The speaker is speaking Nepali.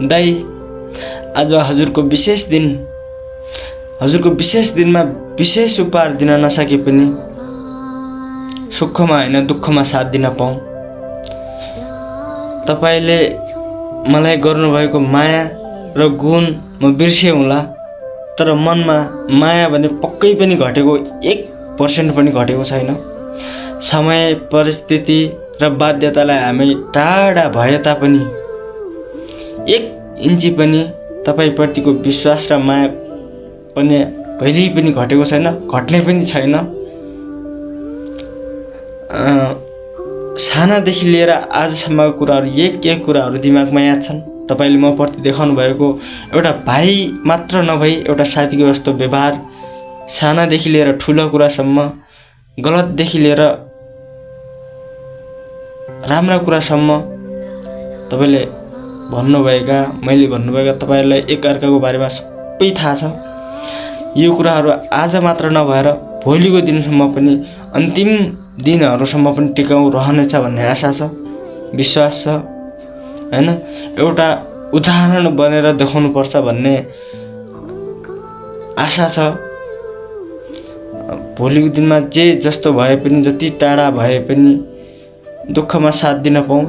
दाइ आज हजुरको विशेष दिनमा विशेष उपहार दिन नसके पनि सुखमा होइन दुःखमा साथ दिन पाऊँ। तपाईले मलाई गर्नुभएको माया र गुण म बिर्सेँ तर मनमा माया भने पक्कै पनि घटेको 1% पनि घटेको छैन। समय परिस्थिति र बाध्यतालाई हामी टाढा भए तापनि 1 इन्ची पनि तपाईप्रतिको विश्वास र माया पनि कहिल्यै पनि घटेको छैन, घट्ने पनि छैन। सानादेखि लिएर आजसम्मको कुराहरू एक कुराहरू दिमागमा याद छन्। तपाईले म प्रति देखाउनु भएको एउटा भाइ मात्र नभई एउटा साथीको जस्तो व्यवहार, सानादेखि लिएर ठुलो कुरासम्म, गलतदेखि लिएर राम्रा कुरासम्म तपाईले भन्नुभएका, मैले भन्नुभएका तपाईहरुलाई एकअर्काको बारेमा सबै थाहा छ। यो कुराहरू आज मात्र नभएर भोलिको दिनसम्म पनि, अन्तिम दिनहरूसम्म पनि टिकाउ रहनेछ भन्ने आशा छ, विश्वास छ हैन। एउटा उदाहरण बनेर देखाउनु पर्छ भन्ने आशा छ। भोलिको दिनमा जे जस्तो भए पनि, जति टाढा भए पनि दुःखमा साथ दिन पाऊँ।